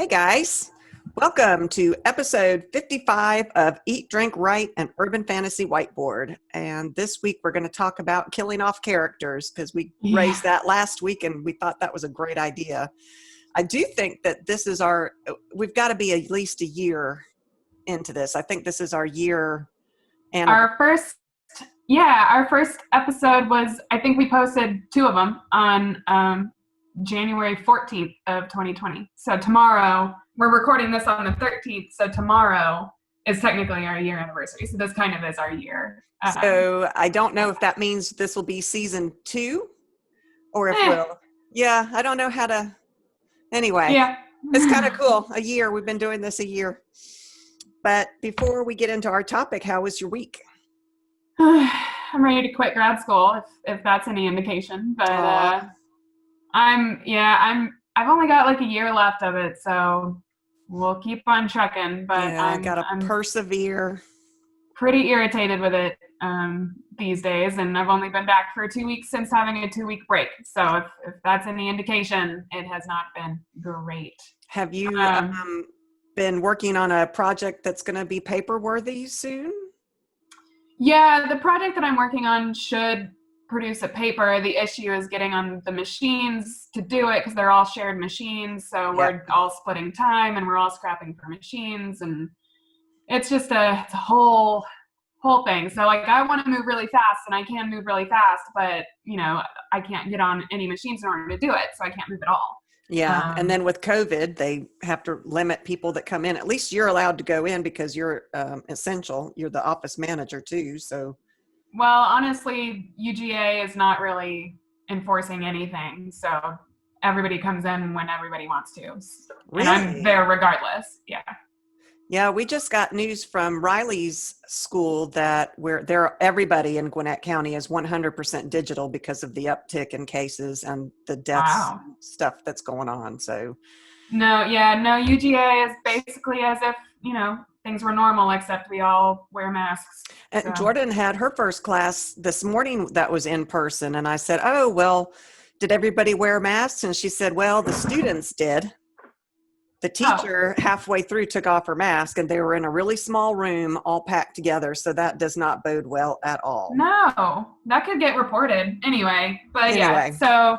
guys, welcome to episode 55 of Eat, Drink, Write, and Urban Fantasy Whiteboard. And this week we're going to talk about killing off characters because we raised that last week and we thought that was a great idea. I do think that we've got to be at least a year into this. I think this is our year. And our first episode was, I think we posted two of them on January 14th of 2020. So tomorrow, we're recording this on the 13th, so tomorrow is technically our year anniversary. So this kind of is our year. So I don't know if that means this will be season 2 or if I don't know how to, anyway. Yeah. It's kind of cool. A year, we've been doing this a year. But before we get into our topic, how was your week? I'm ready to quit grad school, if that's any indication. But I've only got like a year left of it, so we'll keep on trucking. But I gotta persevere. Pretty irritated with it these days, and I've only been back for 2 weeks since having a 2-week break. So if that's any indication, it has not been great. Have you been working on a project that's going to be paper-worthy soon? Yeah, the project that I'm working on should produce a paper. The issue is getting on the machines to do it because they're all shared machines. So we're all splitting time and we're all scrapping for machines, and it's just it's a whole thing. So like I want to move really fast and I can move really fast, but I can't get on any machines in order to do it. So I can't move at all. Yeah. And then with COVID, they have to limit people that come in. At least you're allowed to go in because you're essential. You're the office manager too. So. Well, honestly, UGA is not really enforcing anything. So everybody comes in when everybody wants to. Really? And I'm there regardless. Yeah. Yeah, we just got news from Riley's school that everybody in Gwinnett County is 100% digital because of the uptick in cases and the deaths stuff that's going on. So no, UGA is basically as if, things were normal, except we all wear masks. And so. Jordan had her first class this morning that was in person. And I said, oh, well, did everybody wear masks? And she said, well, the students did. The teacher halfway through took off her mask and they were in a really small room all packed together. So that does not bode well at all. No, that could get reported anyway. But yeah, so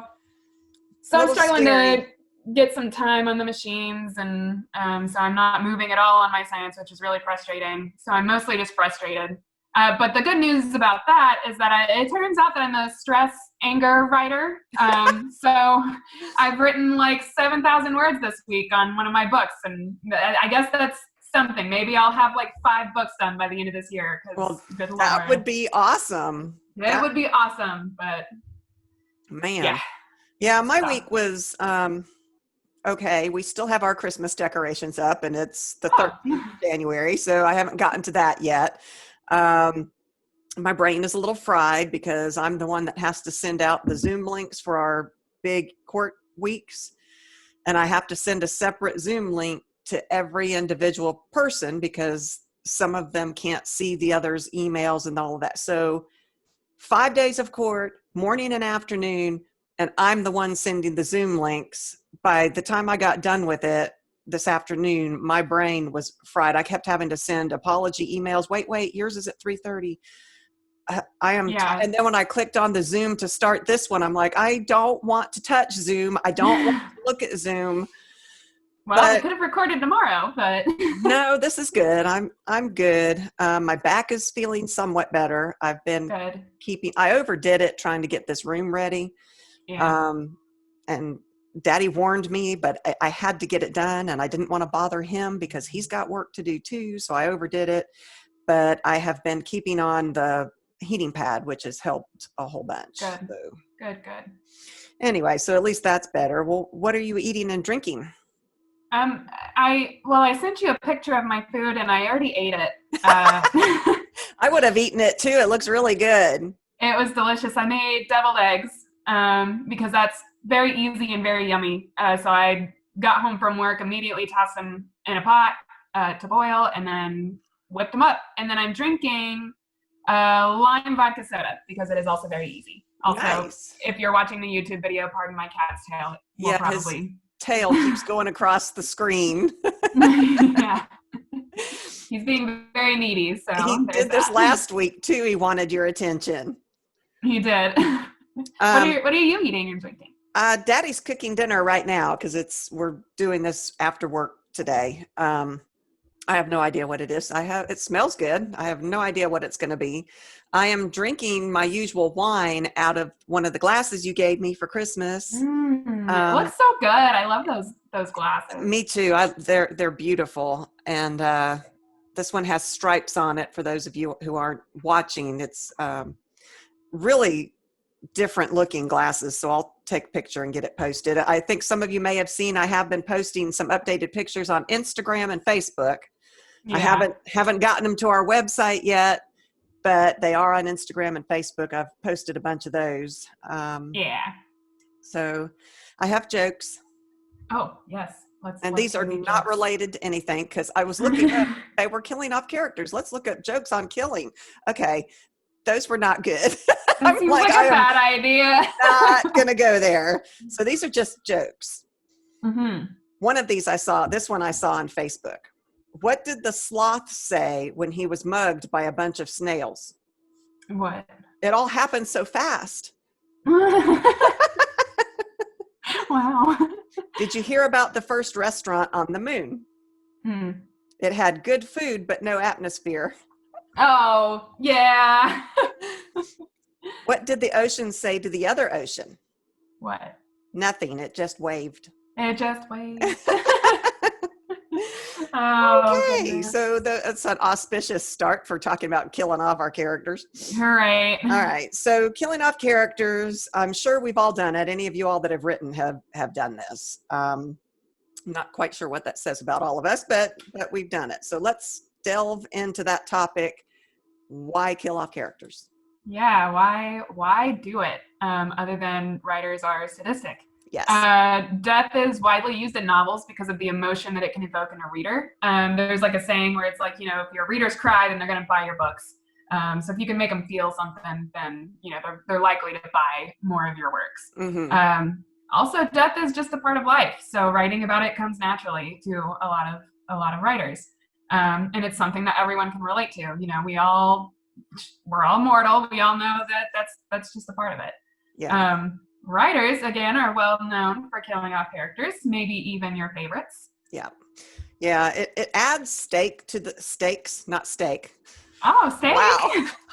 I'm struggling to get some time on the machines, and so I'm not moving at all on my science, which is really frustrating. So I'm mostly just frustrated. But the good news about that is that it turns out that I'm a stress anger writer. So I've written like 7,000 words this week on one of my books. And I guess that's something. Maybe I'll have like 5 books done by the end of this year. Well, that would be awesome. It would be awesome, but man. Yeah, my week was okay. We still have our Christmas decorations up and it's the 13th of January. So I haven't gotten to that yet. My brain is a little fried because I'm the one that has to send out the Zoom links for our big court weeks. And I have to send a separate Zoom link to every individual person because some of them can't see the other's emails and all of that. So 5 days of court, morning and afternoon, and I'm the one sending the Zoom links. By the time I got done with it, this afternoon, my brain was fried. I kept having to send apology emails. Wait, yours is at 3:30. I am. Yeah. And then when I clicked on the Zoom to start this one, I'm like, I don't want to touch Zoom. I don't want to look at Zoom. Well, we could have recorded tomorrow, but no, this is good. I'm good. My back is feeling somewhat better. I've been I overdid it trying to get this room ready. Yeah. And Daddy warned me, but I had to get it done and I didn't want to bother him because he's got work to do too. So I overdid it, but I have been keeping on the heating pad, which has helped a whole bunch. Good. So. Good. Anyway, so at least that's better. Well, what are you eating and drinking? I sent you a picture of my food and I already ate it. I would have eaten it too. It looks really good. It was delicious. I made deviled eggs because that's very easy and very yummy. So I got home from work, immediately tossed them in a pot to boil, and then whipped them up. And then I'm drinking lime vodka soda because it is also very easy. Also, nice. If you're watching the YouTube video, pardon my cat's tail, will probably tail keeps going across the screen. Yeah. He's being very needy. So he did this last week too. He wanted your attention. He did. What are you eating and drinking? Daddy's cooking dinner right now because we're doing this after work today. I have no idea what it is. It smells good. I have no idea what it's going to be. I am drinking my usual wine out of one of the glasses you gave me for Christmas. It looks so good. I love those glasses. Me too. They're beautiful. And this one has stripes on it for those of you who aren't watching. It's really different looking glasses. So I'll take a picture and get it posted. I think some of you may have seen I have been posting some updated pictures on Instagram and Facebook. Yeah. I haven't gotten them to our website yet, but they are on Instagram and Facebook. I've posted a bunch of those. Yeah. So I have jokes. Oh, yes. And these are not related to anything because I was looking at, they were killing off characters. Let's look at jokes on killing. Okay. Those were not good. That seems like a bad idea. Not going to go there. So these are just jokes. Mm-hmm. One of these this one I saw on Facebook. What did the sloth say when he was mugged by a bunch of snails? What? It all happened so fast. Wow. Did you hear about the first restaurant on the moon? It had good food, but no atmosphere. Oh, yeah. What did the ocean say to the other ocean? What? Nothing. It just waved. It just waved. Oh, okay, goodness. So it's an auspicious start for talking about killing off our characters. All right. So killing off characters, I'm sure we've all done it. Any of you all that have written have done this. I'm not quite sure what that says about all of us, but we've done it. So let's delve into that topic. Why kill off characters? Yeah, why do it? Other than writers are sadistic. Yes. Death is widely used in novels because of the emotion that it can evoke in a reader. There's like a saying where it's like, if your readers cry, then they're going to buy your books. So if you can make them feel something, then they're likely to buy more of your works. Mm-hmm. Also, death is just a part of life, so writing about it comes naturally to a lot of writers, and it's something that everyone can relate to. We're all mortal. We all know that that's just a part of it. Yeah. Writers, again, are well known for killing off characters, maybe even your favorites. Yeah. It adds stake to the stakes, not steak. Oh, steak. Wow.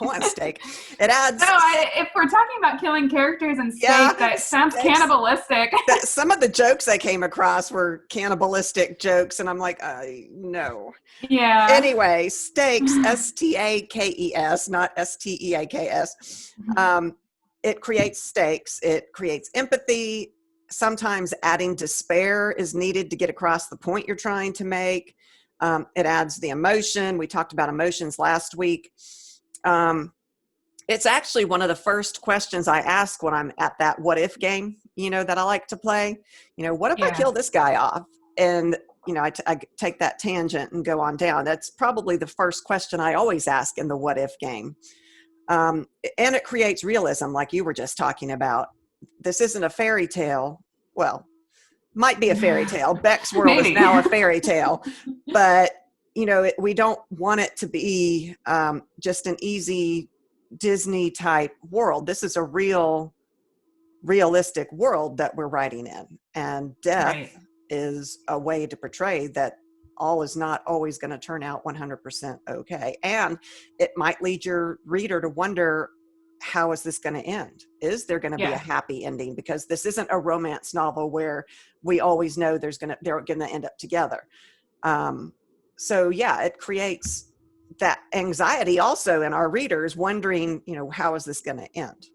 I want steak. It adds. No, if we're talking about killing characters and steak, that sounds cannibalistic. Some of the jokes I came across were cannibalistic jokes, and I'm like, no. Yeah. Anyway, stakes, S-T-A-K-E-S, not S-T-E-A-K-S. It creates stakes. It creates empathy. Sometimes adding despair is needed to get across the point you're trying to make. It adds the emotion. We talked about emotions last week. It's actually one of the first questions I ask when I'm at that what if game, that I like to play. What if I kill this guy off? And, I take that tangent and go on down. That's probably the first question I always ask in the what if game. And it creates realism like you were just talking about. This isn't a fairy tale. Well, might be a fairy tale. Beck's world is now a fairy tale. But, we don't want it to be just an easy Disney type world. This is a realistic world that we're writing in. And death is a way to portray that all is not always going to turn out 100% okay. And it might lead your reader to wonder, how is this going to end? Is there going to be a happy ending? Because this isn't a romance novel where we always know they're going to end up together. So it creates that anxiety also in our readers wondering, how is this going to end?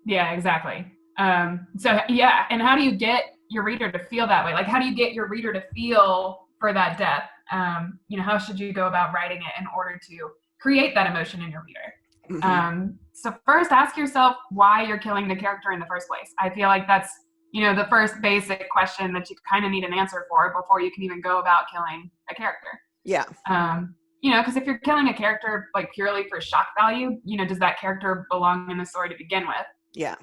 Yeah, exactly. And how do you get your reader to feel that way? Like, how do you get your reader to feel for that death? How should you go about writing it in order to create that emotion in your reader? Mm-hmm. So first ask yourself why you're killing the character in the first place. I feel like that's, the first basic question that you kind of need an answer for before you can even go about killing a character. Yeah. Because if you're killing a character like purely for shock value, does that character belong in the story to begin with? Yeah.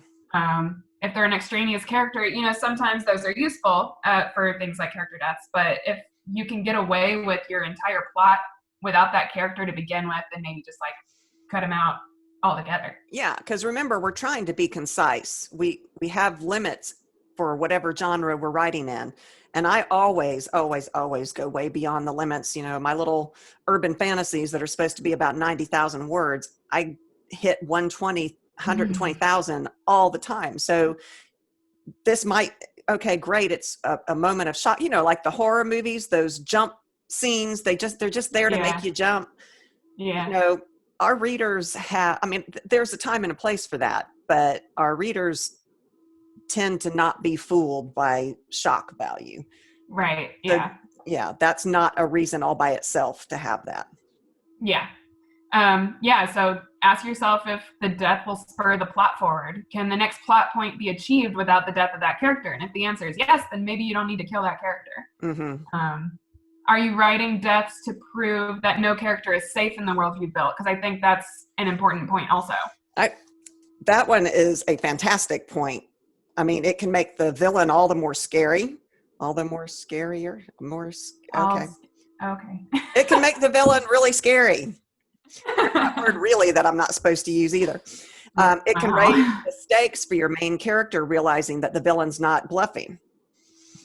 if they're an extraneous character, sometimes those are useful for things like character deaths. But if you can get away with your entire plot without that character to begin with, then maybe just like cut them out altogether. Yeah, because remember, we're trying to be concise. We have limits for whatever genre we're writing in. And I always go way beyond the limits. My little urban fantasies that are supposed to be about 90,000 words, I hit 120,000 all the time. So this might, okay, great. It's a moment of shock, like the horror movies, those jump scenes, they're just there to make you jump. Yeah. Our readers there's a time and a place for that, but our readers tend to not be fooled by shock value. Right. Yeah. So, yeah. That's not a reason all by itself to have that. Yeah. So ask yourself if the death will spur the plot forward. Can the next plot point be achieved without the death of that character? And if the answer is yes, then maybe you don't need to kill that character. Mm-hmm. Are you writing deaths to prove that no character is safe in the world you've built? Because I think that's an important point also. That one is a fantastic point. I mean, it can make the villain all the more scary, okay. Okay. It can make the villain really scary. That word really that I'm not supposed to use either. It can raise the stakes for your main character, realizing that the villain's not bluffing.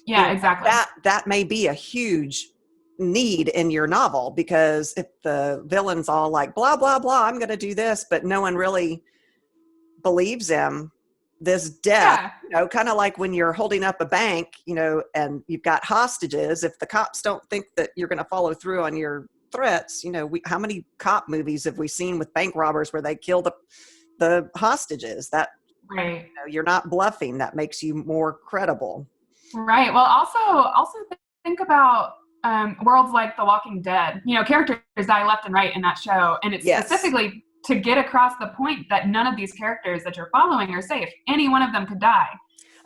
Yeah, exactly. That may be a huge need in your novel, because if the villain's all like, blah, blah, blah, I'm going to do this, but no one really believes him, this death, kind of like when you're holding up a bank, and you've got hostages, if the cops don't think that you're going to follow through on your threats, how many cop movies have we seen with bank robbers where they kill the hostages? That, right. You're not bluffing. That makes you more credible. Right. Well, also think about worlds like The Walking Dead. Characters die left and right in that show, and it's specifically to get across the point that none of these characters that you're following are safe. Any one of them could die.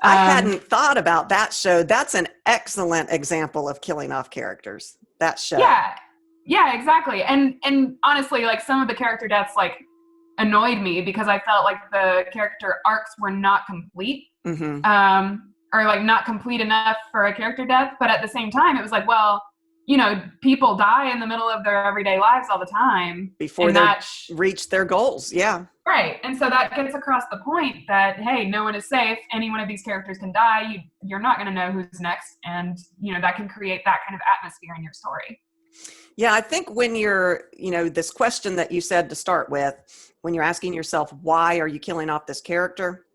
I hadn't thought about that show. That's an excellent example of killing off characters. That show. Yeah, exactly. And honestly, like some of the character deaths like annoyed me because I felt like the character arcs were not complete. Mm-hmm. Or like not complete enough for a character death. But at the same time, it was like, well, people die in the middle of their everyday lives all the time. Before they reach their goals. Yeah. Right. And so that gets across the point that, hey, no one is safe. Any one of these characters can die. You're not going to know who's next. And, that can create that kind of atmosphere in your story. Yeah. I think when you're, this question that you said to start with, when you're asking yourself, why are you killing off this character?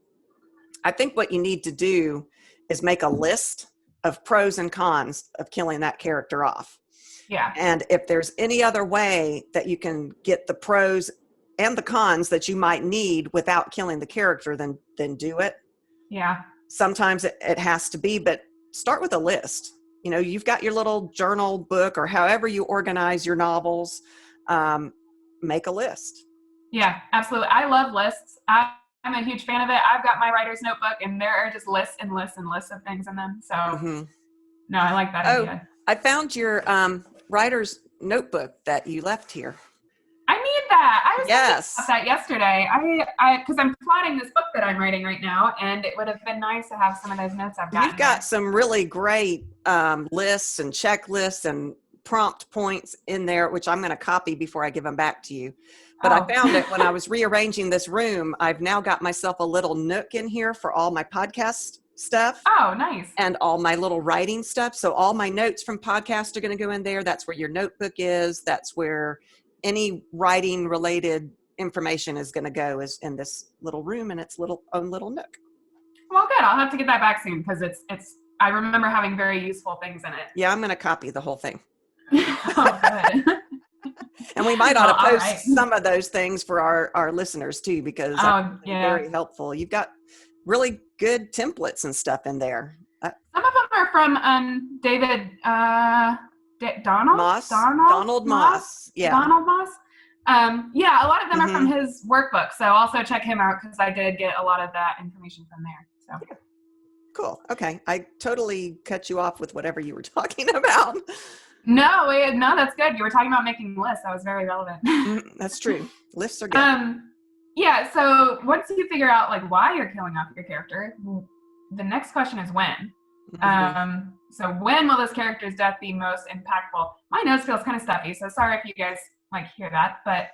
I think what you need to do is make a list of pros and cons of killing that character off. Yeah. And if there's any other way that you can get the pros and the cons that you might need without killing the character, then do it. Yeah. Sometimes it has to be, but start with a list. You've got your little journal book or however you organize your novels, make a list. Yeah, absolutely. I love lists. I'm a huge fan of it. I've got my writer's notebook, and there are just lists and lists and lists of things in them. So, No, I like that idea. I found your writer's notebook that you left here. I need that. I was thinking about that yesterday. Because I'm plotting this book that I'm writing right now, and it would have been nice to have some of those notes I've got. You've got some really great lists and checklists and prompt points in there, which I'm going to copy before I give them back to you. But I found it when I was rearranging this room. I've now got myself a little nook in here for all my podcast stuff. Oh, nice. And all my little writing stuff. So all my notes from podcasts are going to go in there. That's where your notebook is. That's where any writing related information is going to go, is in this little room and its own little nook. Well, good. I'll have to get that back soon because I remember having very useful things in it. Yeah, I'm going to copy the whole thing. Oh, good. And we might ought to post some of those things for our listeners too, because that's very helpful. You've got really good templates and stuff in there. Some of them are from David Donald Moss. Yeah. Donald Moss. A lot of them are from his workbook. So also check him out because I did get a lot of that information from there. So. Yeah. Cool. Okay. I totally cut you off with whatever you were talking about. No, that's good. You were talking about making lists. That was very relevant. That's true. Lists are good. Yeah, so once you figure out like why you're killing off your character, the next question is when. So when will this character's death be most impactful? My nose feels kind of stuffy, so sorry if you guys like hear that. But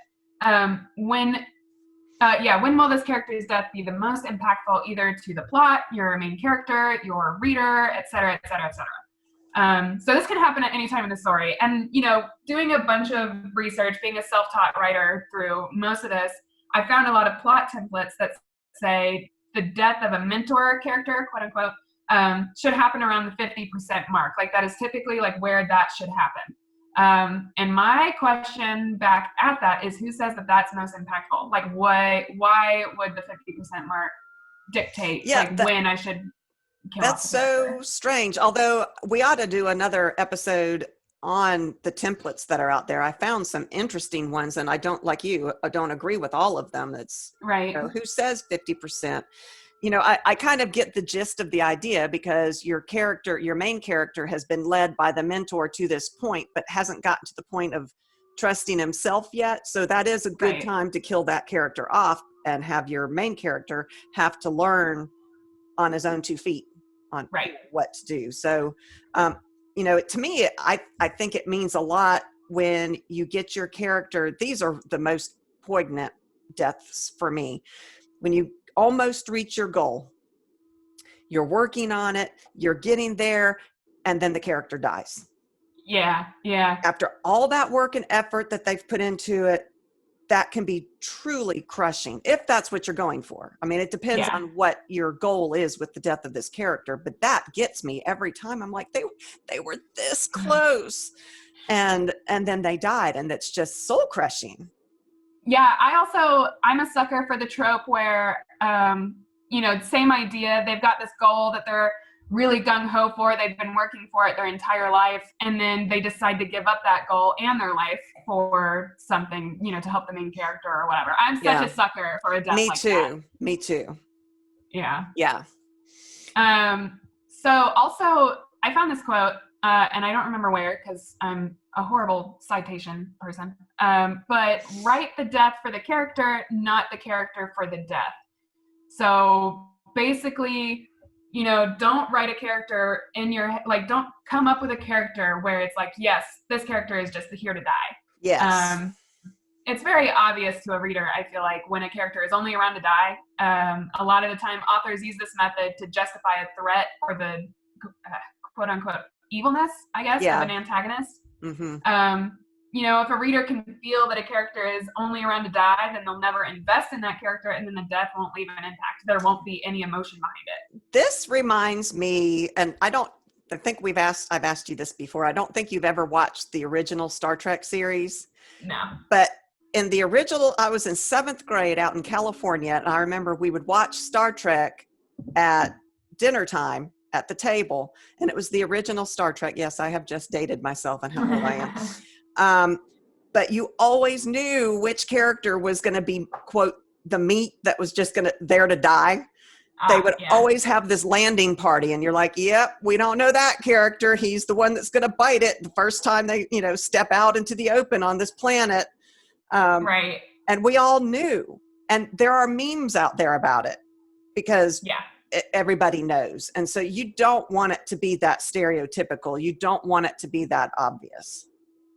when will this character's death be the most impactful, either to the plot, your main character, your reader, et cetera, et cetera, et cetera. So this can happen at any time in the story. And, doing a bunch of research, being a self-taught writer through most of this, I found a lot of plot templates that say the death of a mentor character, quote unquote, should happen around the 50% mark. Like that is typically like where that should happen. And my question back at that is, who says that that's most impactful? Like why would the 50% mark dictate when I should kill off the character? So strange. Although we ought to do another episode on the templates that are out there. I found some interesting ones, and I don't agree with all of them. It's right. Who says 50%? I kind of get the gist of the idea, because your main character has been led by the mentor to this point, but hasn't gotten to the point of trusting himself yet. So that is a good time to kill that character off and have your main character have to learn on his own 2 feet on what to do. So, to me, I think it means a lot when you get your character. These are the most poignant deaths for me. When you almost reach your goal, you're working on it, you're getting there, and then the character dies. Yeah. After all that work and effort that they've put into it, that can be truly crushing, if that's what you're going for. I mean, it depends on what your goal is with the death of this character, but that gets me every time. I'm like, they were this close, and then they died, and that's just soul crushing. Yeah, I'm a sucker for the trope where, same idea. They've got this goal that they're really gung-ho for. They've been working for it their entire life, and then they decide to give up that goal and their life for something, to help the main character or whatever. I'm such a sucker for a death like that. Me too. Yeah. So also, I found this quote, and I don't remember where, because I'm a horrible citation person, but write the death for the character, not the character for the death. So basically, don't write a character in your head, like don't come up with a character where it's like, yes, this character is just here to die. Yes. It's very obvious to a reader, I feel like, when a character is only around to die. A lot of the time, authors use this method to justify a threat or the quote unquote evilness, I guess, of an antagonist. If a reader can feel that a character is only around to die, then they'll never invest in that character, and then the death won't leave an impact. There won't be any emotion behind it. This reminds me, and I think I've asked you this before. I don't think you've ever watched the original Star Trek series. No. But in the original, I was in 7th grade out in California, and I remember we would watch Star Trek at dinner time at the table, and it was the original Star Trek. Yes, I have just dated myself and how old I am. But you always knew which character was going to be, quote, the meat that was just there to die. They would always have this landing party, and you're like, yep, we don't know that character. He's the one that's going to bite it the first time they, step out into the open on this planet. Right. And we all knew. And there are memes out there about it, because everybody knows. And so you don't want it to be that stereotypical. You don't want it to be that obvious,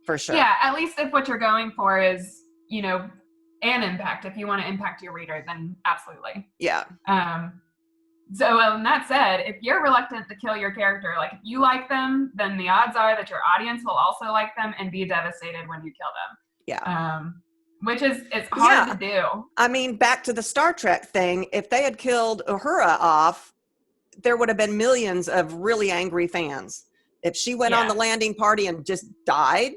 for sure. Yeah, at least if what you're going for is, an impact. If you want to impact your reader, then absolutely. Yeah. So that said, if you're reluctant to kill your character, like if you like them, then the odds are that your audience will also like them and be devastated when you kill them. Yeah. Which it's hard to do. I mean, back to the Star Trek thing, if they had killed Uhura off, there would have been millions of really angry fans. If she went on the landing party and just died,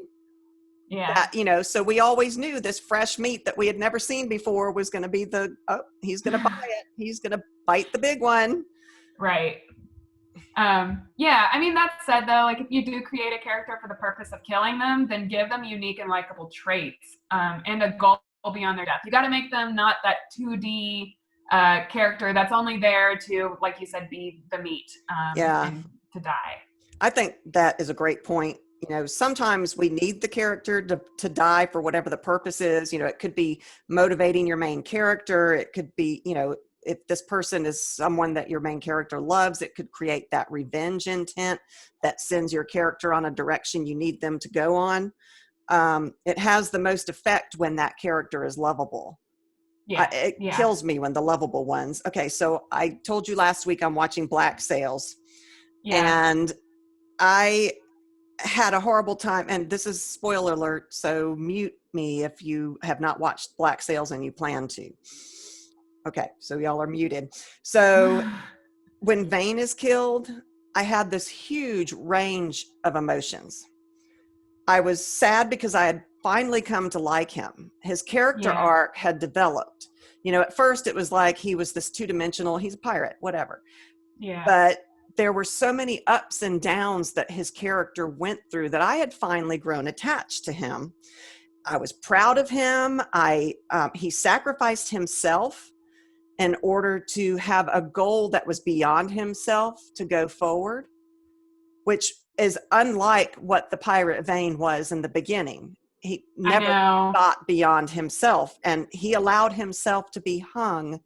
so we always knew this fresh meat that we had never seen before was going to be he's going to buy it. He's going to bite the big one. Right. I mean, that said, though, like if you do create a character for the purpose of killing them, then give them unique and likable traits, and a goal beyond their death. You got to make them not that 2D character that's only there to, like you said, be the meat and to die. I think that is a great point. sometimes we need the character to die for whatever the purpose is. It could be motivating your main character. It could be, if this person is someone that your main character loves, it could create that revenge intent that sends your character on a direction you need them to go on. It has the most effect when that character is lovable. It kills me when the lovable ones. Okay, so I told you last week I'm watching Black Sails. Yeah. And I had a horrible time, and this is spoiler alert, so mute me if you have not watched Black Sails and you plan to. Okay, so y'all are muted. So when Vane is killed, I had this huge range of emotions. I was sad because I had finally come to like him. His character arc had developed. At first it was like he was this two-dimensional, he's a pirate, whatever. Yeah. But there were so many ups and downs that his character went through that I had finally grown attached to him. I was proud of him. He sacrificed himself in order to have a goal that was beyond himself to go forward, which is unlike what the pirate Vane was in the beginning. He never thought beyond himself, and he allowed himself to be hung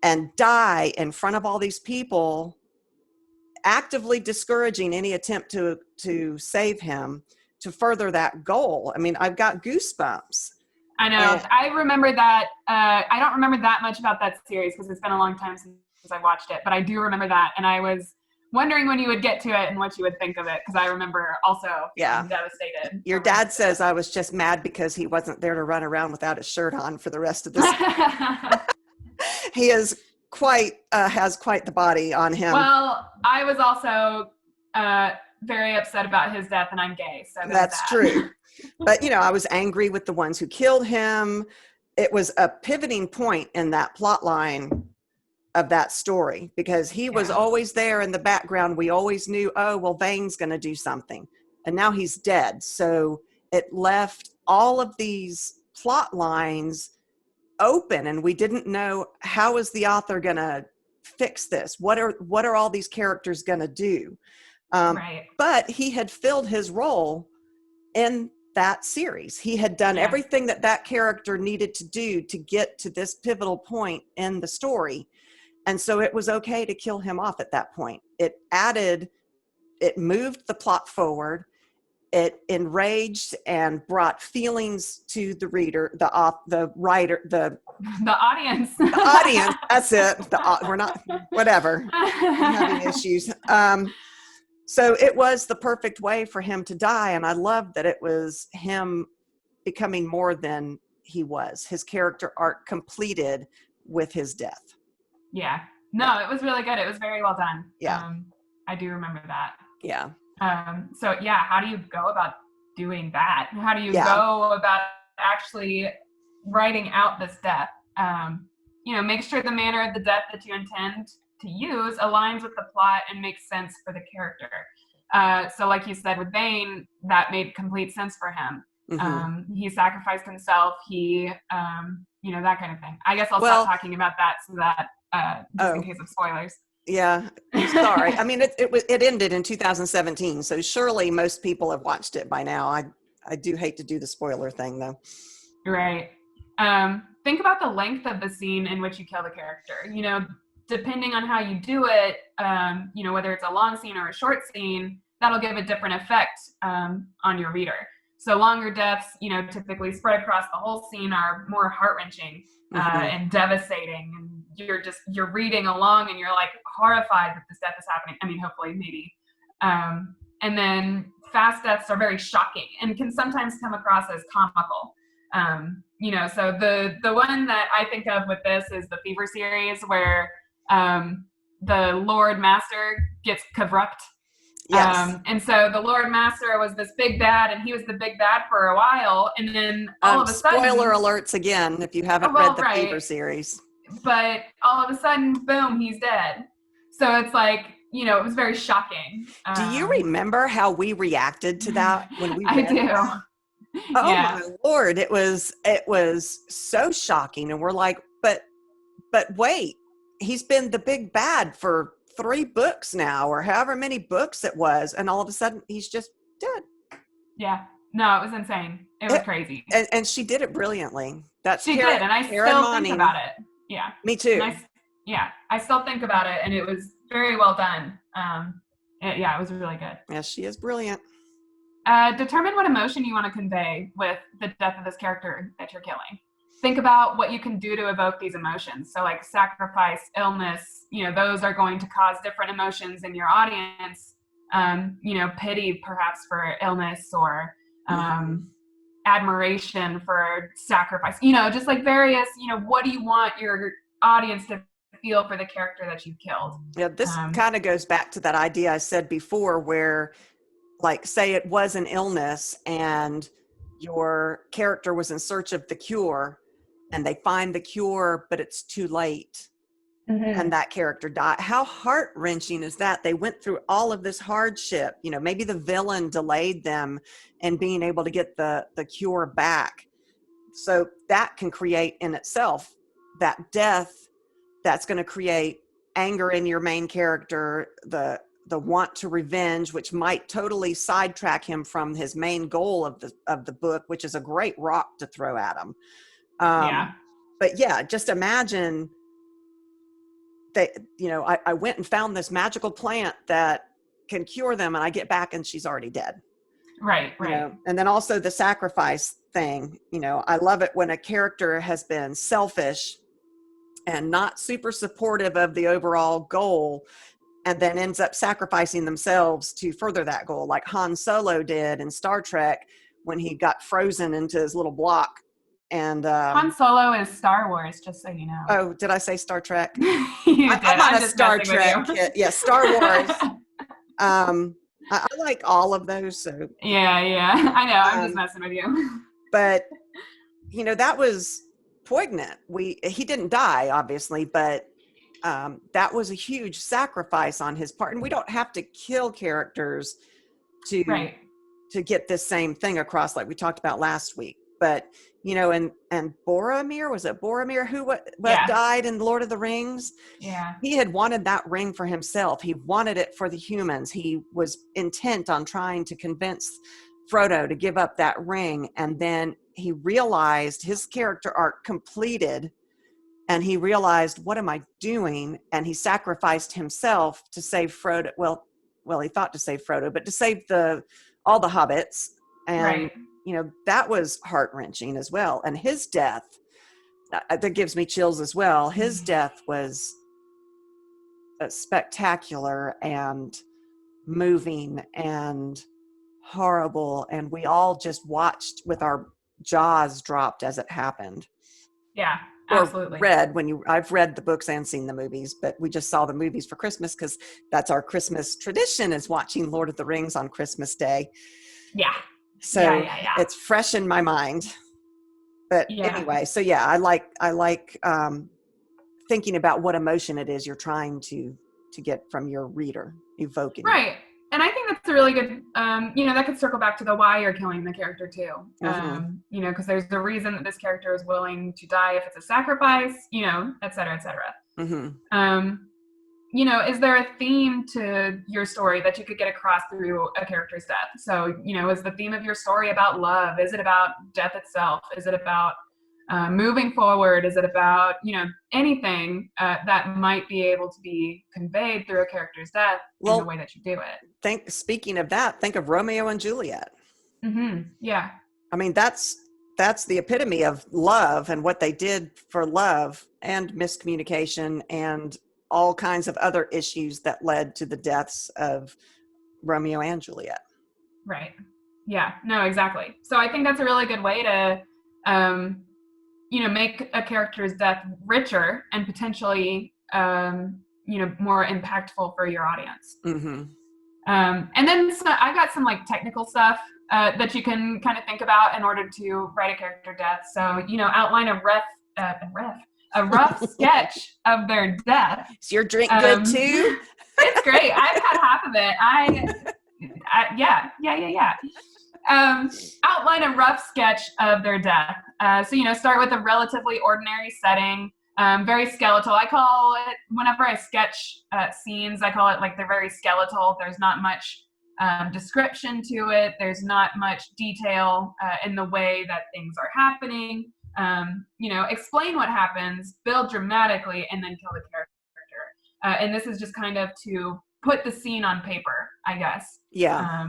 and die in front of all these people, actively discouraging any attempt to save him to further that goal. I mean, I've got goosebumps. I know. I remember that. I don't remember that much about that series because it's been a long time since I watched it, but I do remember that. And I was wondering when you would get to it and what you would think of it, because I remember also being devastated. Your dad says I was just mad because he wasn't there to run around without his shirt on for the rest of this. He is has quite the body on him. Well, I was also very upset about his death, and I'm gay, so that's true. But I was angry with the ones who killed him. It was a pivoting point in that plot line of that story, because he was always there in the background. We always knew, oh, well, Vane's going to do something, and now he's dead. So it left all of these plot lines open, and we didn't know, how is the author going to fix this? What are all these characters going to do? But he had filled his role in that series. He had done everything that character needed to do to get to this pivotal point in the story. And so it was okay to kill him off at that point. It moved the plot forward. It enraged and brought feelings to the reader, the writer, the audience. The audience, that's it. We're not, whatever. I'm having issues. So it was the perfect way for him to die. And I loved that it was him becoming more than he was. His character arc completed with his death. Yeah. No, it was really good. It was very well done. Yeah. I do remember that. Yeah. So how do you go about doing that? How do you go about actually writing out this death? Make sure the manner of the death that you intend to use aligns with the plot and makes sense for the character. So like you said with Vane, that made complete sense for him. Mm-hmm. He sacrificed himself. He, that kind of thing. I guess I'll stop talking about that so that just in case of spoilers. Yeah, sorry. I mean, it ended in 2017, so surely most people have watched it by now. I do hate to do the spoiler thing, though. Right. Think about the length of the scene in which you kill the character. Depending on how you do it, whether it's a long scene or a short scene, that'll give a different effect on your reader. So longer deaths, typically spread across the whole scene, are more heart-wrenching and devastating. And you're reading along and you're like horrified that this death is happening. I mean, hopefully, maybe. And then fast deaths are very shocking and can sometimes come across as comical. So the one that I think of with this is the Fever series, where the Lord Master gets corrupt. Yes. And so the Lord Master was this big bad, and he was the big bad for a while, and then all of a sudden... Spoiler alerts again, if you haven't read the Fever series. But all of a sudden, boom, he's dead. So it's like, it was very shocking. Do you remember how we reacted to that when we read I do. That? Oh my Lord, it was so shocking. And we're like, but wait, he's been the big bad for 3 books now, or however many books it was, and all of a sudden he's just dead. Yeah. No, it was insane. It was crazy. And she did it brilliantly. She did, and I still think about it. Yeah. Me too. I still think about it, and it was very well done. It was really good. Yeah, she is brilliant. Determine what emotion you want to convey with the death of this character that you're killing. Think about what you can do to evoke these emotions. So like sacrifice, illness, those are going to cause different emotions in your audience. Pity perhaps for illness, or admiration for sacrifice, just like various, what do you want your audience to feel for the character that you killed? Yeah, this kind of goes back to that idea I said before, where like, say it was an illness and your character was in search of the cure, and they find the cure, but it's too late. And that character died. How heart-wrenching is that? They went through all of this hardship. Maybe the villain delayed them in being able to get the cure back. So that can create in itself that death that's going to create anger in your main character, the want to revenge, which might totally sidetrack him from his main goal of the book, which is a great rock to throw at him. But yeah, just imagine that, I went and found this magical plant that can cure them, and I get back and she's already dead. Right. And then also the sacrifice thing, I love it when a character has been selfish and not super supportive of the overall goal, and then ends up sacrificing themselves to further that goal, like Han Solo did in Star Trek when he got frozen into his little block. And Han Solo is Star Wars, just so you know. Oh, did I say Star Trek? I'm not a Star Trek kid. Yeah, Star Wars. I like all of those. So yeah, I know. I'm just messing with you. But that was poignant. He didn't die, obviously, but that was a huge sacrifice on his part. And we don't have to kill characters to get this same thing across, like we talked about last week. But and Boromir, was it Boromir who died in Lord of the Rings? Yeah. He had wanted that ring for himself. He wanted it for the humans. He was intent on trying to convince Frodo to give up that ring. And then he realized his character arc completed, and he realized, what am I doing? And he sacrificed himself to save Frodo. Well, he thought to save Frodo, but to save all the hobbits. And that was heart-wrenching as well. And his death, that gives me chills as well. His death was spectacular and moving and horrible. And we all just watched with our jaws dropped as it happened. Yeah, absolutely. I've read the books and seen the movies, but we just saw the movies for Christmas because that's our Christmas tradition, is watching Lord of the Rings on Christmas Day. Yeah. So it's fresh in my mind. But anyway, so yeah, I like thinking about what emotion it is you're trying to get from your reader, evoking. Right. And I think that's a really good, that could circle back to the why you're killing the character too. Because there's the reason that this character is willing to die if it's a sacrifice, et cetera, et cetera. Is there a theme to your story that you could get across through a character's death? So, is the theme of your story about love? Is it about death itself? Is it about moving forward? Is it about, anything that might be able to be conveyed through a character's death in the way that you do it? Speaking of that, think of Romeo and Juliet. Yeah. I mean, that's the epitome of love and what they did for love, and miscommunication and all kinds of other issues that led to the deaths of Romeo and Juliet. Right. Yeah, no, exactly. So I think that's a really good way to, make a character's death richer and potentially, more impactful for your audience. And then I've got some like technical stuff that you can kind of think about in order to write a character death. So, outline a rough sketch of their death. Is your drink good too? It's great. I've had half of it. Yeah. Outline a rough sketch of their death. So, start with a relatively ordinary setting. Very skeletal. I call it, whenever I sketch scenes, I call it like they're very skeletal. There's not much description to it. There's not much detail in the way that things are happening. Explain what happens, build dramatically, and then kill the character. And this is just kind of to put the scene on paper, I guess. Yeah.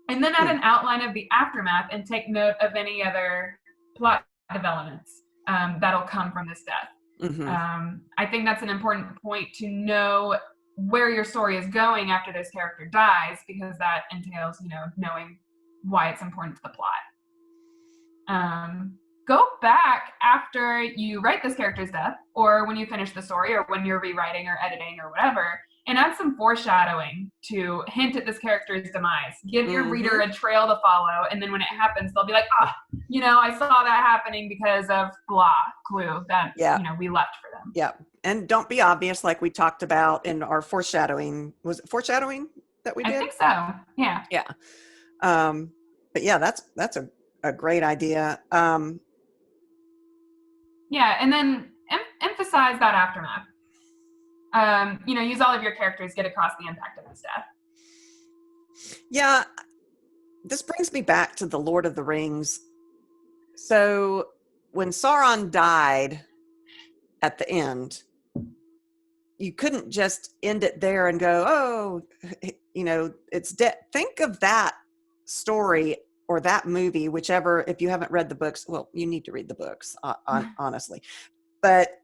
And then add an outline of the aftermath and take note of any other plot developments that'll come from this death. Mm-hmm. I think that's an important point to know where your story is going after this character dies, because that entails, knowing why it's important to the plot. Go back after you write this character's death, or when you finish the story, or when you're rewriting or editing or whatever, and add some foreshadowing to hint at this character's demise. Give your reader a trail to follow, and then when it happens, they'll be like, I saw that happening because of blah clue that we left for them. Yeah, and don't be obvious, like we talked about in our foreshadowing. Was it foreshadowing that we did? I think so. Yeah. Yeah. But yeah, that's a great idea. Yeah, and then emphasize that aftermath. Use all of your characters, get across the impact of this death. Yeah, this brings me back to the Lord of the Rings. So when Sauron died at the end, you couldn't just end it there and go, it's dead. Think of that story or that movie, whichever, if you haven't read the books, well, you need to read the books, honestly. But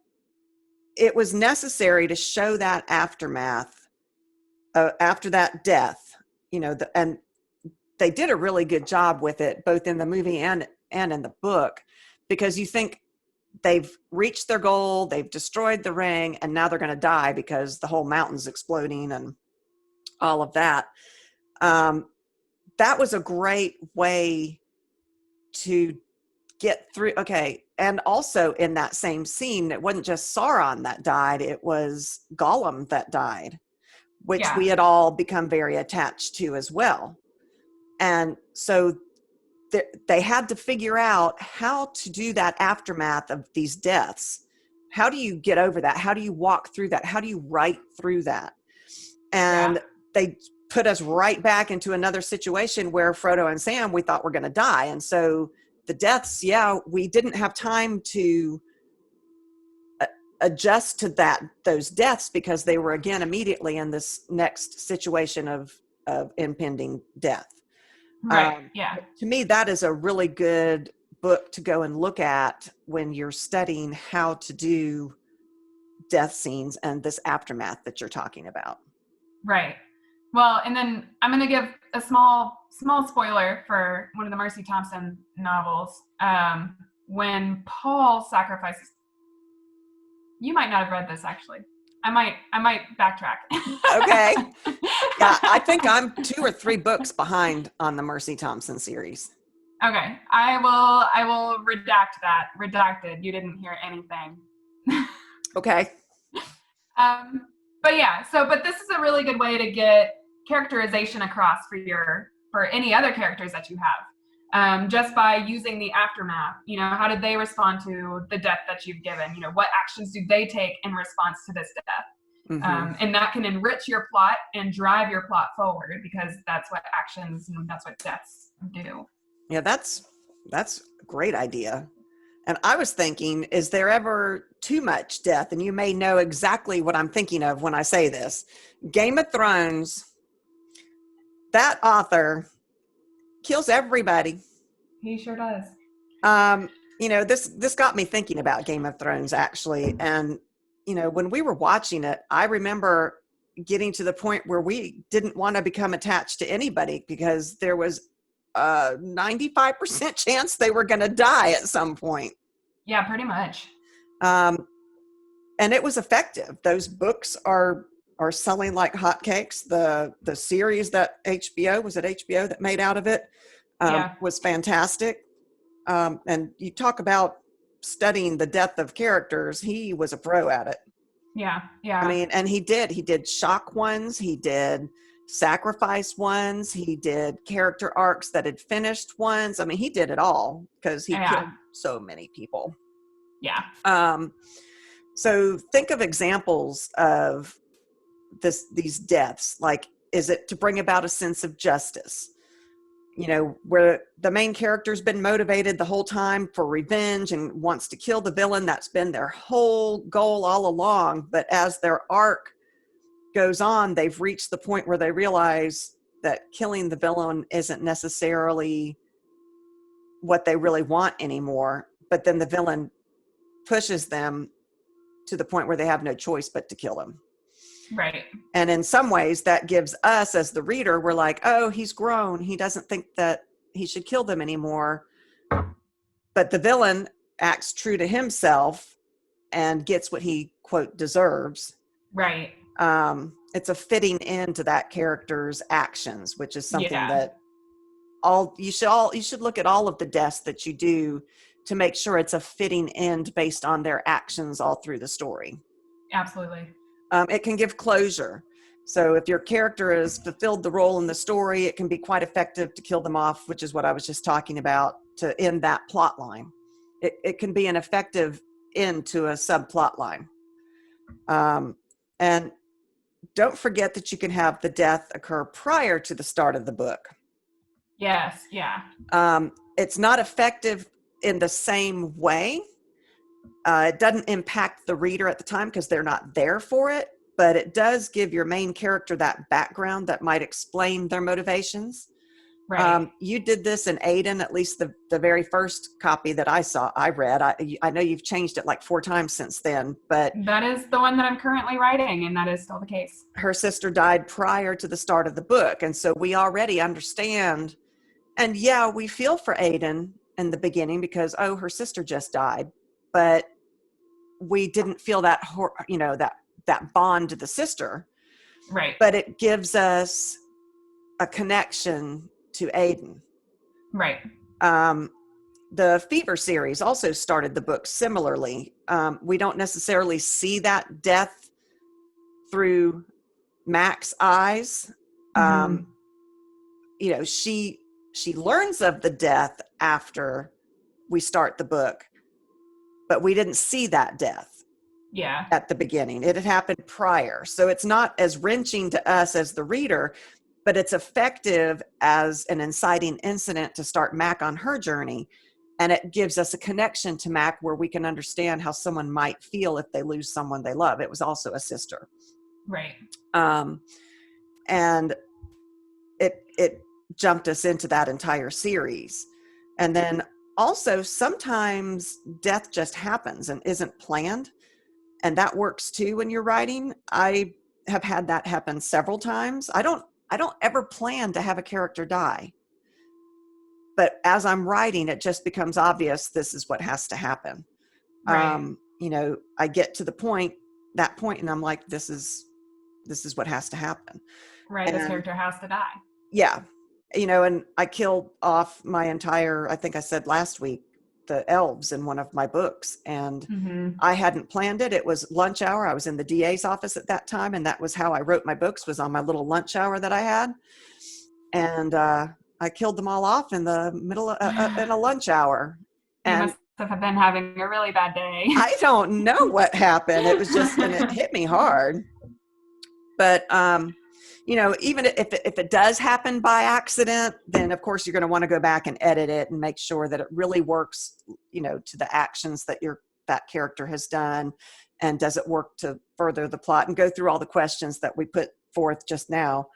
it was necessary to show that aftermath after that death, and they did a really good job with it, both in the movie and in the book, because you think they've reached their goal, they've destroyed the ring, and now they're going to die because the whole mountain's exploding and all of that. That was a great way to get through. Okay. And also in that same scene, it wasn't just Sauron that died, it was Gollum that died, which we had all become very attached to as well. And so they had to figure out how to do that aftermath of these deaths. How do you get over that? How do you walk through that? How do you write through that? And they put us right back into another situation where Frodo and Sam, we thought were going to die. And so the deaths, we didn't have time to adjust to those deaths, because they were again immediately in this next situation of impending death. Right. To me, that is a really good book to go and look at when you're studying how to do death scenes and this aftermath that you're talking about. Right. Well, and then I'm going to give a small spoiler for one of the Mercy Thompson novels. When Paul sacrifices, you might not have read this actually. I might backtrack. Okay. Yeah, I think I'm 2 or 3 books behind on the Mercy Thompson series. Okay. I will redact that. Redacted. You didn't hear anything. Okay. But this is a really good way to get characterization across for any other characters that you have. Just by using the aftermath, how did they respond to the death that you've given? What actions do they take in response to this death? Mm-hmm. And that can enrich your plot and drive your plot forward, because that's what actions and that's what deaths do. Yeah, that's a great idea. And I was thinking, is there ever too much death? And you may know exactly what I'm thinking of when I say this. Game of Thrones, that author kills everybody. He sure does. This got me thinking about Game of Thrones, actually. And, when we were watching it, I remember getting to the point where we didn't want to become attached to anybody, because there was a 95% chance they were going to die at some point. Yeah, pretty much. And it was effective. Those books are selling like hotcakes. The series that HBO that made out of it was fantastic. And you talk about studying the death of characters. He was a pro at it. Yeah. I mean, and he did shock ones. He did sacrifice ones. He did character arcs that had finished ones. I mean, he did it all, because he killed so many people. Yeah. So think of examples of these deaths. Like, is it to bring about a sense of justice? You know, where the main character's been motivated the whole time for revenge and wants to kill the villain. That's been their whole goal all along. But as their arc goes on, they've reached the point where they realize that killing the villain isn't necessarily what they really want anymore. But then the villain pushes them to the point where they have no choice but to kill him. Right. And in some ways that gives us as the reader, we're like, oh, he's grown. He doesn't think that he should kill them anymore. But the villain acts true to himself and gets what he, quote, deserves. Right. It's a fitting end to that character's actions, which is something that you should look at all of the deaths that you do to make sure it's a fitting end based on their actions all through the story. Absolutely. It can give closure. So if your character has fulfilled the role in the story, it can be quite effective to kill them off, which is what I was just talking about, to end that plot line. It can be an effective end to a subplot line. And don't forget that you can have the death occur prior to the start of the book. Yes, yeah. It's not effective in the same way. It doesn't impact the reader at the time because they're not there for it, but it does give your main character that background that might explain their motivations. Right. You did this in Aiden, at least the very first copy that I read. I know you've changed it like 4 times since then, but that is the one that I'm currently writing, and that is still the case. Her sister died prior to the start of the book, and so we already understand. And yeah, we feel for Aiden in the beginning because, oh, her sister just died, but we didn't feel that, that bond to the sister. Right. But it gives us a connection to Aiden. Right. The Fever series also started the book similarly. We don't necessarily see that death through Mac's eyes. Mm-hmm. She learns of the death after we start the book, but we didn't see that death at the beginning. It had happened prior. So it's not as wrenching to us as the reader, but it's effective as an inciting incident to start Mac on her journey. And it gives us a connection to Mac where we can understand how someone might feel if they lose someone they love. It was also a sister. Right. And it jumped us into that entire series. And then also sometimes death just happens and isn't planned. And that works too when you're writing. I have had that happen several times. I don't ever plan to have a character die. But as I'm writing, it just becomes obvious this is what has to happen. Right. I get to that point and I'm like, this is what has to happen. Right. This character has to die. Yeah. And I killed off my entire, I think I said last week, the elves in one of my books. And I hadn't planned it. It was lunch hour. I was in the DA's office at that time. And that was how I wrote my books, was on my little lunch hour that I had. And I killed them all off in the middle in a lunch hour. You must have been having a really bad day. I don't know what happened. It was just, and it hit me hard. But, even if it does happen by accident, then of course you're going to want to go back and edit it and make sure that it really works, to the actions that that character has done. And does it work to further the plot, and go through all the questions that we put forth just now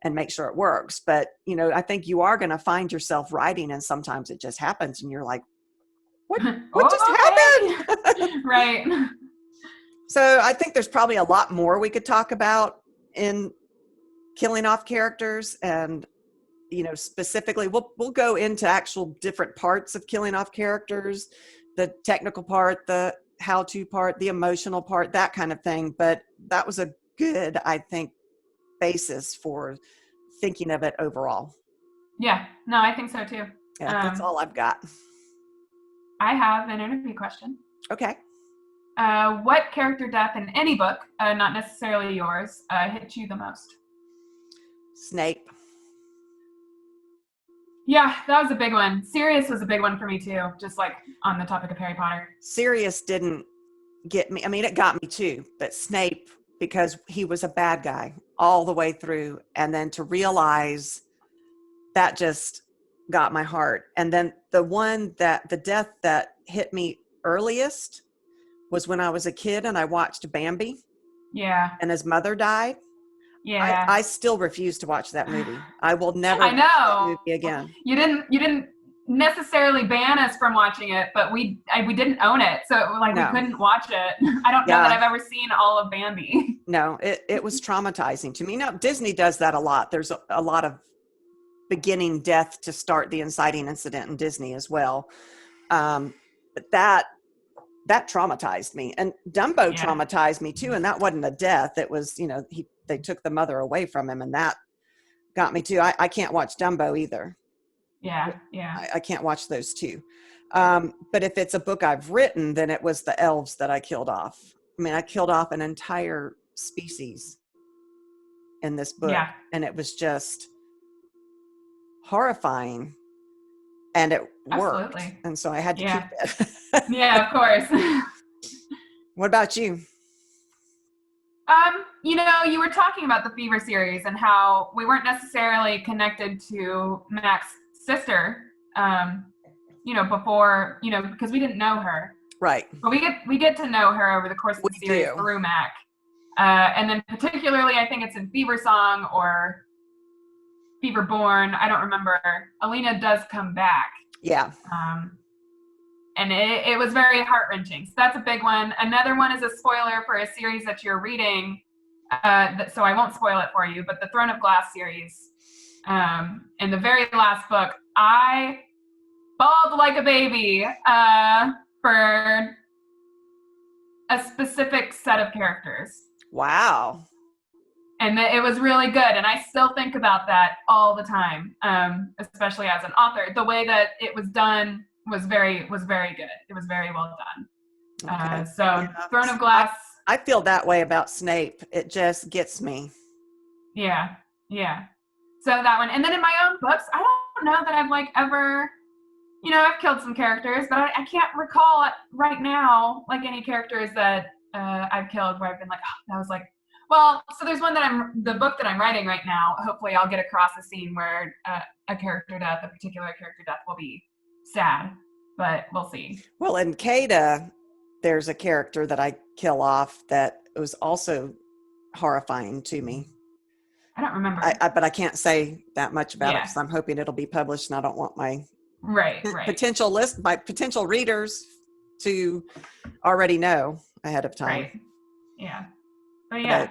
and make sure it works. But, I think you are going to find yourself writing and sometimes it just happens and you're like, what just happened? Right. So I think there's probably a lot more we could talk about in killing off characters, and specifically we'll go into actual different parts of killing off characters, the technical part, the how-to part, the emotional part, that kind of thing. But that was a good, I think, basis for thinking of it overall. Yeah, no, I think so too. Yeah, that's all I've got. I have an interview question. Okay. What character death in any book, not necessarily yours, hit you the most? Snape. Yeah, that was a big one. Sirius was a big one for me too, just like on the topic of Harry Potter. Sirius didn't get me. I mean, it got me too, but Snape, because he was a bad guy all the way through. And then to realize that just got my heart. And then the death that hit me earliest was when I was a kid and I watched Bambi. Yeah. And his mother died. Yeah. I still refuse to watch that movie. I will never watch that movie again. You didn't necessarily ban us from watching it, but we didn't own it. So we couldn't watch it. I don't know that I've ever seen all of Bambi. No, it was traumatizing to me. Now, Disney does that a lot. There's a lot of beginning death to start the inciting incident in Disney as well. But that traumatized me, and Dumbo traumatized me too. And that wasn't a death. It was, they took the mother away from him, and that got me too. I can't watch Dumbo either. Yeah. I can't watch those two. But if it's a book I've written, then it was the elves that I killed off. I mean, I killed off an entire species in this book, and it was just horrifying. And it worked. Absolutely. And so I had to keep it. Yeah, of course. What about you? You were talking about the Fever series and how we weren't necessarily connected to Mac's sister, before, because we didn't know her. Right. But we get to know her over the course of the series through Mac. And then particularly, I think it's in Fever Song or Fever Born. I don't remember. Alina does come back. Yeah. And it was very heart-wrenching. So that's a big one. Another one is a spoiler for a series that you're reading. So I won't spoil it for you, but the Throne of Glass series. In the very last book, I bawled like a baby for a specific set of characters. Wow. And it was really good. And I still think about that all the time, especially as an author. The way that it was done was very good. It was very well done. Okay. Throne of Glass. I feel that way about Snape. It just gets me. Yeah. So that one. And then in my own books, I don't know that I've ever, I've killed some characters, but I can't recall right now, any characters that I've killed where I've been that was well, so there's one the book that I'm writing right now. Hopefully I'll get across a scene where a particular character death will be sad, but we'll see. Well, in Kada, there's a character that I kill off that was also horrifying to me. I don't remember. But I can't say that much about it because I'm hoping it'll be published, and I don't want my potential readers to already know ahead of time. Right. Yeah. But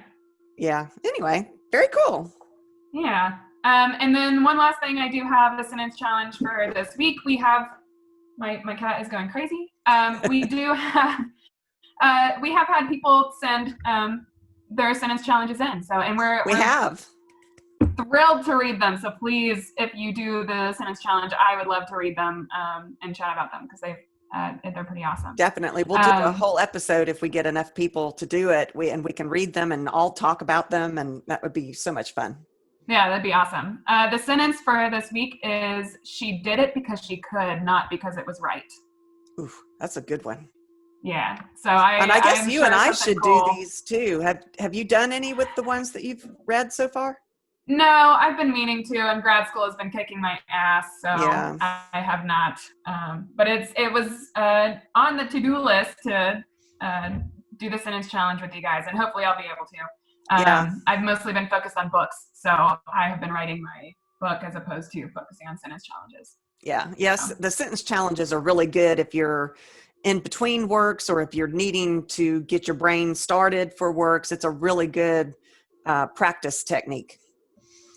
anyway, very cool. Yeah. And then one last thing, I do have a sentence challenge for this week. We have my cat is going crazy. We do have we have had people send their sentence challenges in. So we have thrilled to read them. So please, if you do the sentence challenge, I would love to read them and chat about them because they're pretty awesome. Definitely. We'll do a whole episode if we get enough people to do it. We can read them and all talk about them, and that would be so much fun. Yeah, that'd be awesome. The sentence for this week is, she did it because she could, not because it was right. Ooh, that's a good one. Yeah. So I guess you and I should do these too. Have you done any with the ones that you've read so far? No, I've been meaning to, and grad school has been kicking my ass, so I have not. But it was on the to-do list to do the sentence challenge with you guys, and hopefully I'll be able to. I've mostly been focused on books, so I have been writing my book as opposed to focusing on sentence challenges. Yeah, yes, the sentence challenges are really good if you're in between works or if you're needing to get your brain started for works. It's a really good practice technique.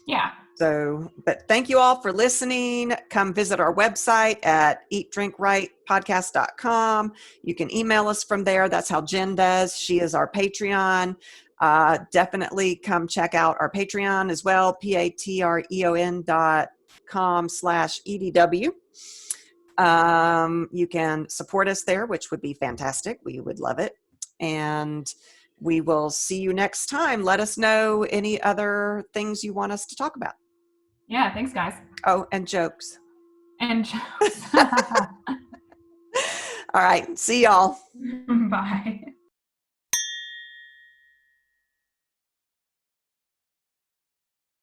Yeah. So, but thank you all for listening. Come visit our website at eatdrinkwritepodcast.com. You can email us from there. That's how Jen does. She is our Patreon. Definitely come check out our Patreon as well, patreon.com/EDW. You can support us there, which would be fantastic. We would love it. And we will see you next time. Let us know any other things you want us to talk about. Yeah, thanks, guys. Oh, and jokes. And jokes. All right. See y'all. Bye.